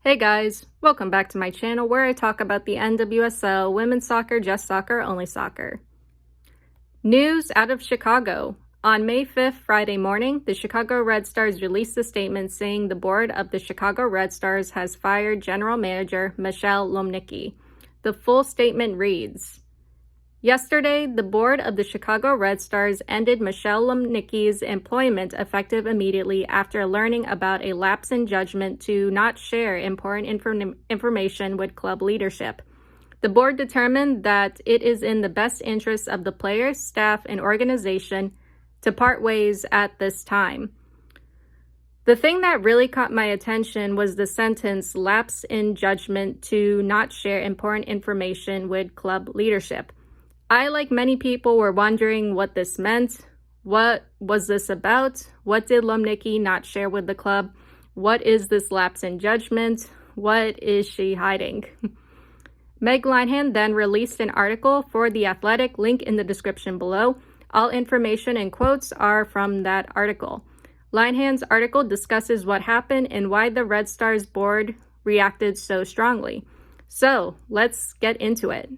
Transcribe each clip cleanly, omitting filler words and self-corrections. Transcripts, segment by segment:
Hey guys, welcome back to my channel where I talk about the NWSL, women's soccer, just soccer, only soccer. News out of Chicago. On May 5th, Friday morning, the Chicago Red Stars released a statement saying the board of the Chicago Red Stars has fired General Manager Michelle Lomnicki. The full statement reads, Yesterday, the board of the Chicago Red Stars ended Michelle Lomnicki's employment effective immediately after learning about a lapse in judgment to not share important information with club leadership. The board determined that it is in the best interest of the players, staff, and organization to part ways at this time. The thing that really caught my attention was the sentence, lapse in judgment to not share important information with club leadership. I, like many people, were wondering what this meant. What was this about? What did Lomnicki not share with the club? What is this lapse in judgment? What is she hiding? Meg Linehan then released an article for The Athletic, link in the description below. All information and quotes are from that article. Linehan's article discusses what happened and why the Red Stars board reacted so strongly. So, let's get into it.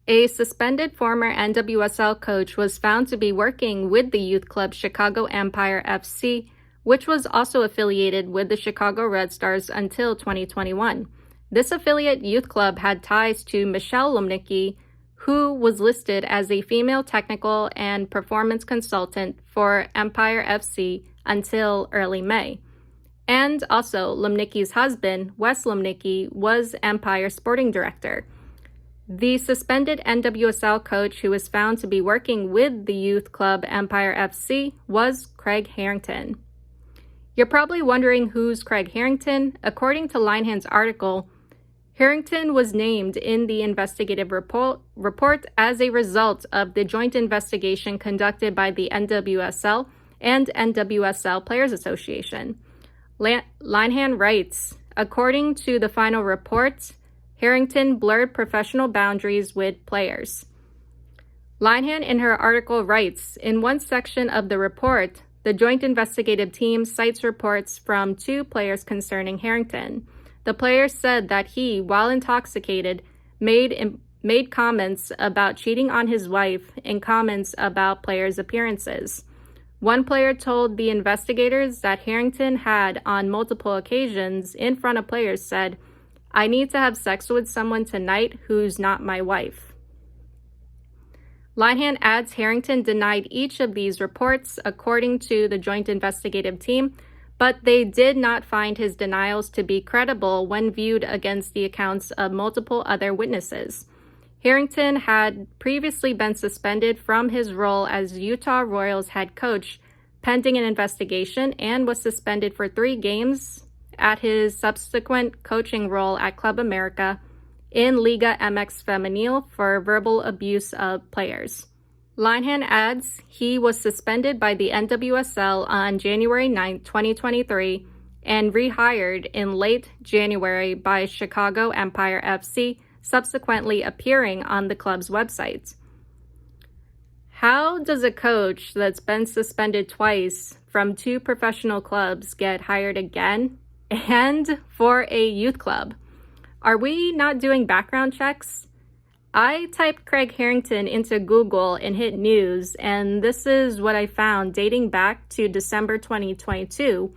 A suspended former NWSL coach was found to be working with the youth club Chicago Empire FC, which was also affiliated with the Chicago Red Stars until 2021. This affiliate youth club had ties to Michelle Lomnicki, who was listed as a female technical and performance consultant for Empire FC until early May. And also, Lomnicki's husband, Wes Lomnicki, was Empire sporting director. The suspended NWSL coach who was found to be working with the youth club Empire FC was Craig Harrington. You're probably wondering who's Craig Harrington. According to Linehan's article, Harrington was named in the investigative report as a result of the joint investigation conducted by the NWSL and NWSL Players Association. Linehan writes, according to the final report, Harrington blurred professional boundaries with players. Linehan in her article writes, in one section of the report, the joint investigative team cites reports from 2 players concerning Harrington. The players said that he, while intoxicated, made comments about cheating on his wife and comments about players' appearances. One player told the investigators that Harrington had, on multiple occasions, in front of players, said, I need to have sex with someone tonight who's not my wife. Linehan adds Harrington denied each of these reports according to the joint investigative team, but they did not find his denials to be credible when viewed against the accounts of multiple other witnesses. Harrington had previously been suspended from his role as Utah Royals head coach pending an investigation and was suspended for 3 games at his subsequent coaching role at Club America in Liga MX Femenil for verbal abuse of players. Linehan adds he was suspended by the NWSL on January 9, 2023, and rehired in late January by Chicago Empire FC, subsequently appearing on the club's website. How does a coach that's been suspended twice from 2 professional clubs get hired again? And for a youth club? Are we not doing background checks? I typed Craig Harrington into Google and hit news, and this is what I found dating back to December 2022,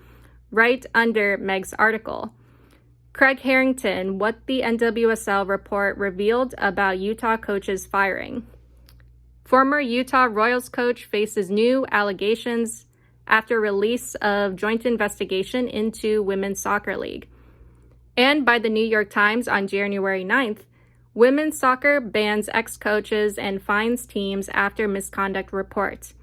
right under Meg's article. Craig Harrington, what the NWSL report revealed about Utah coach's firing. Former Utah Royals coach faces new allegations after release of joint investigation into Women's Soccer League. And by the New York Times on January 9th, Women's Soccer bans ex-coaches and fines teams after misconduct report.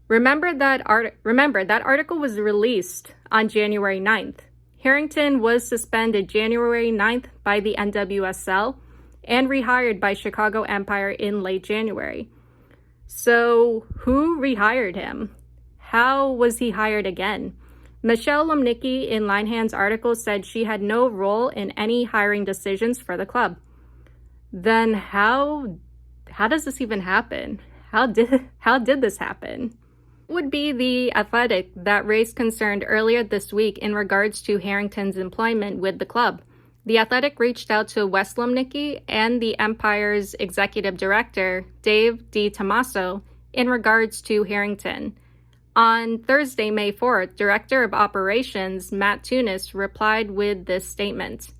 Remember that article was released on January 9th. Harrington was suspended January 9th by the NWSL and rehired by Chicago Empire in late January. So who rehired him? How was he hired again? Michelle Lomnicki in Linehan's article said she had no role in any hiring decisions for the club. Then how does this even happen? How did this happen? Would be The Athletic that raised concern earlier this week in regards to Harrington's employment with the club. The Athletic reached out to Wes Lomnicki and the Empire's executive director, Dave DiTommaso, in regards to Harrington. On Thursday, May 4th, Director of Operations Matt Tunis replied with this statement.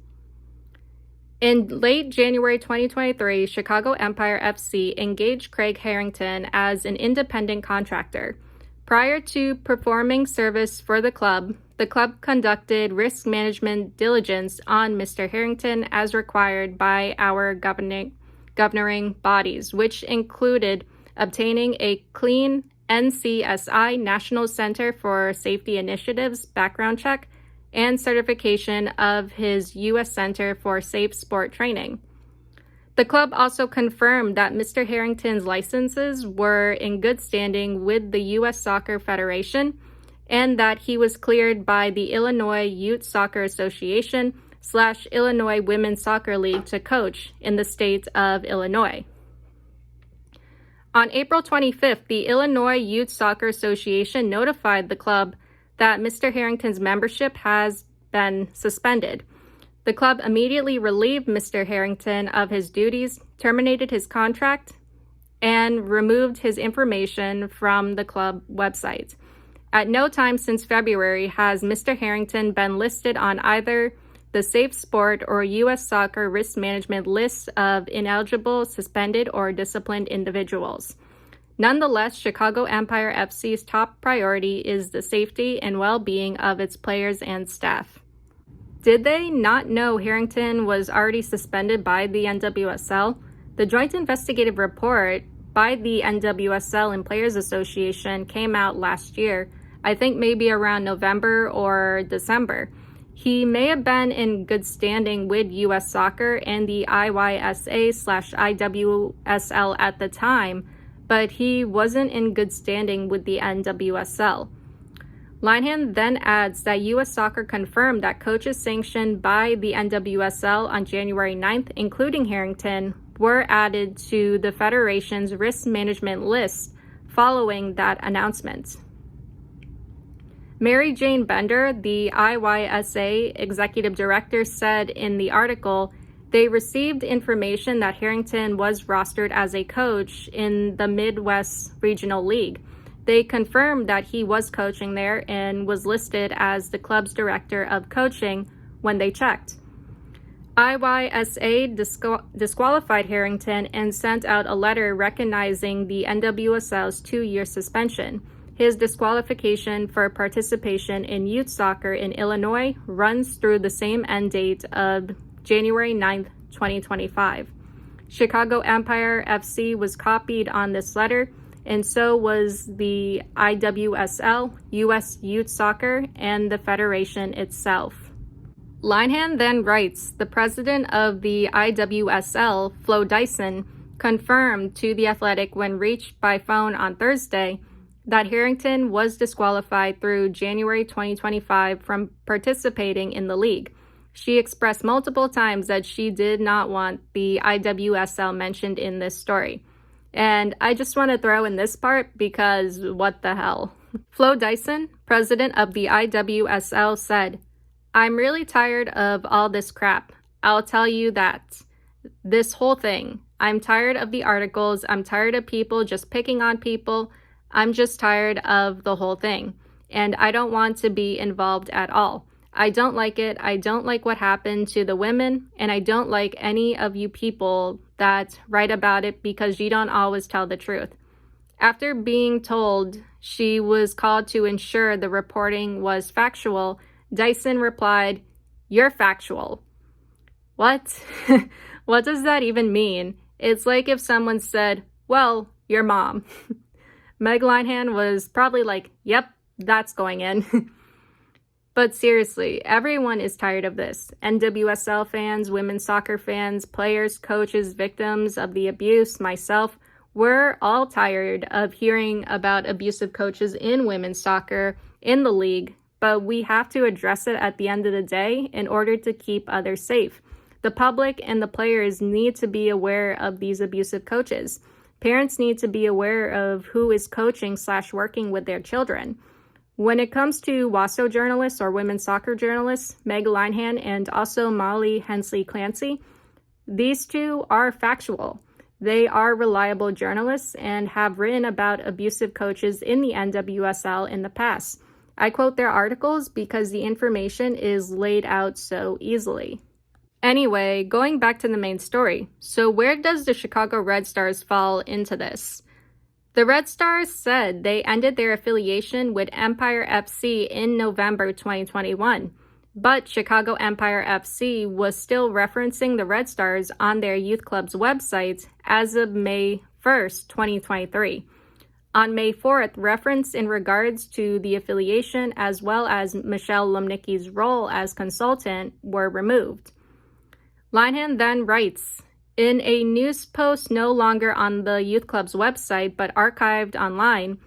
In late January 2023, Chicago Empire FC engaged Craig Harrington as an independent contractor. Prior to performing service for the club conducted risk management diligence on Mr. Harrington as required by our governing bodies, which included obtaining a clean NCSI National Center for Safety Initiatives background check and certification of his U.S. Center for Safe Sport Training. The club also confirmed that Mr. Harrington's licenses were in good standing with the U.S. Soccer Federation and that he was cleared by the Illinois Youth Soccer Association / Illinois Women's Soccer League to coach in the state of Illinois. On April 25th, the Illinois Youth Soccer Association notified the club that Mr. Harrington's membership has been suspended. The club immediately relieved Mr. Harrington of his duties, terminated his contract, and removed his information from the club website. At no time since February has Mr. Harrington been listed on either the Safe Sport or U.S. Soccer Risk Management lists of ineligible, suspended, or disciplined individuals. Nonetheless, Chicago Empire FC's top priority is the safety and well-being of its players and staff. Did they not know Harrington was already suspended by the NWSL? The joint investigative report by the NWSL and Players Association came out last year, I think maybe around November or December. He may have been in good standing with U.S. Soccer and the IYSA/IWSL at the time, but he wasn't in good standing with the NWSL. Linehan then adds that U.S. Soccer confirmed that coaches sanctioned by the NWSL on January 9th, including Harrington, were added to the Federation's risk management list following that announcement. Mary Jane Bender, the IYSA executive director, said in the article, they received information that Harrington was rostered as a coach in the Midwest Regional League. They confirmed that he was coaching there and was listed as the club's director of coaching when they checked. IYSA disqualified Harrington and sent out a letter recognizing the NWSL's 2-year suspension. His disqualification for participation in youth soccer in Illinois runs through the same end date of January 9th, 2025. Chicago Empire FC was copied on this letter, and so was the IWSL, U.S. Youth Soccer, and the Federation itself. Linehan then writes, the president of the IWSL, Flo Dyson, confirmed to The Athletic when reached by phone on Thursday that Harrington was disqualified through January 2025 from participating in the league. She expressed multiple times that she did not want the IWSL mentioned in this story. And I just want to throw in this part because what the hell? Flo Dyson, president of the IWSL, said, I'm really tired of all this crap. I'll tell you that. This whole thing. I'm tired of the articles. I'm tired of people just picking on people. I'm just tired of the whole thing. And I don't want to be involved at all. I don't like it. I don't like what happened to the women. And I don't like any of you people that write about it because you don't always tell the truth. After being told she was called to ensure the reporting was factual, Dyson replied, "You're factual." What? What does that even mean? It's like if someone said, well, your mom. Meg Linehan was probably like, yep, that's going in. But seriously, everyone is tired of this. NWSL fans, women's soccer fans, players, coaches, victims of the abuse, myself, we're all tired of hearing about abusive coaches in women's soccer in the league, but we have to address it at the end of the day in order to keep others safe. The public and the players need to be aware of these abusive coaches. Parents need to be aware of who is coaching / working with their children. When it comes to WASO journalists or women's soccer journalists, Meg Linehan and also Molly Hensley Clancy, these two are factual. They are reliable journalists and have written about abusive coaches in the NWSL in the past. I quote their articles because the information is laid out so easily. Anyway, going back to the main story. So where does the Chicago Red Stars fall into this? The Red Stars said they ended their affiliation with Empire FC in November 2021, but Chicago Empire FC was still referencing the Red Stars on their youth club's website as of May 1st, 2023. On May 4th, reference in regards to the affiliation as well as Michelle Lomnicki's role as consultant were removed. Linehan then writes, in a news post no longer on the youth club's website but archived online,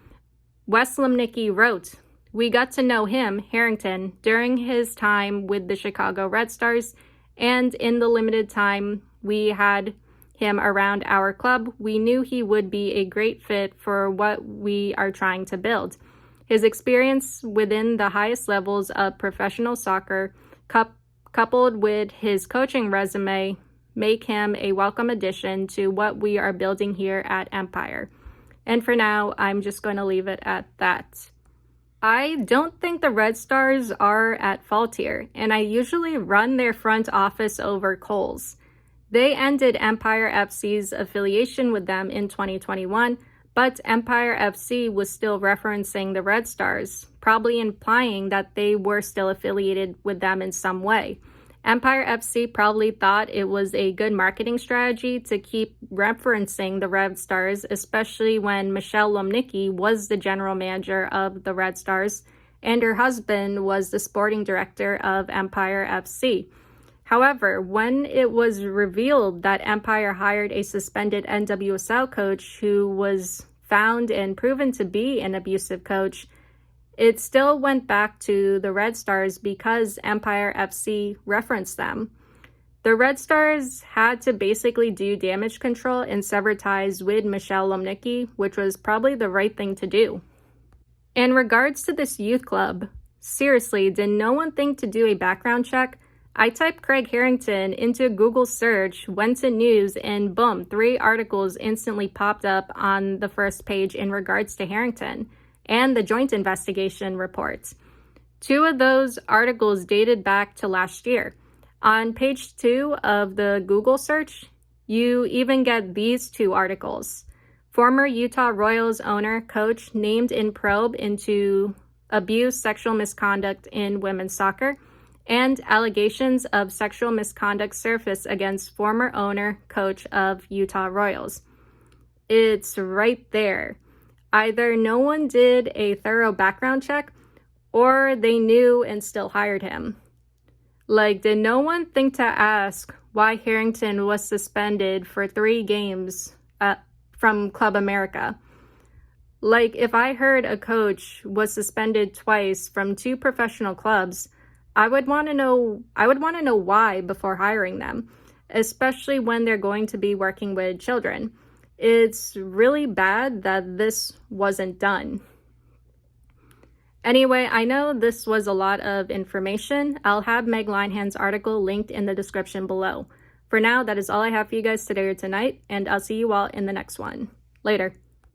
Wes Lomnicki wrote, "We got to know him, Harrington, during his time with the Chicago Red Stars, and in the limited time we had him around our club, we knew he would be a great fit for what we are trying to build. His experience within the highest levels of professional soccer, coupled with his coaching resume, make him a welcome addition to what we are building here at Empire." And for now, I'm just going to leave it at that. I don't think the Red Stars are at fault here, and I usually run their front office over coals. They ended Empire FC's affiliation with them in 2021, but Empire FC was still referencing the Red Stars, probably implying that they were still affiliated with them in some way. Empire FC probably thought it was a good marketing strategy to keep referencing the Red Stars, especially when Michelle Lomnicki was the general manager of the Red Stars and her husband was the sporting director of Empire FC. However, when it was revealed that Empire hired a suspended NWSL coach who was found and proven to be an abusive coach, it still went back to the Red Stars because Empire FC referenced them. The Red Stars had to basically do damage control and sever ties with Michelle Lomnicki, which was probably the right thing to do. In regards to this youth club, seriously, did no one think to do a background check? I typed Craig Harrington into Google search, went to news, and boom, 3 articles instantly popped up on the first page in regards to Harrington and the joint investigation reports. 2 of those articles dated back to last year. On page 2 of the Google search, you even get these 2 articles. Former Utah Royals owner, coach named in probe into abuse, sexual misconduct in women's soccer, and allegations of sexual misconduct surface against former owner, coach of Utah Royals. It's right there. Either no one did a thorough background check, or they knew and still hired him. Like, did no one think to ask why Harrington was suspended for 3 games from Club America? Like, if I heard a coach was suspended twice from 2 professional clubs, I would want to know why before hiring them, especially when they're going to be working with children. It's really bad that this wasn't done. Anyway, I know this was a lot of information. I'll have Meg Linehan's article linked in the description below. For now, that is all I have for you guys today or tonight, and I'll see you all in the next one. Later.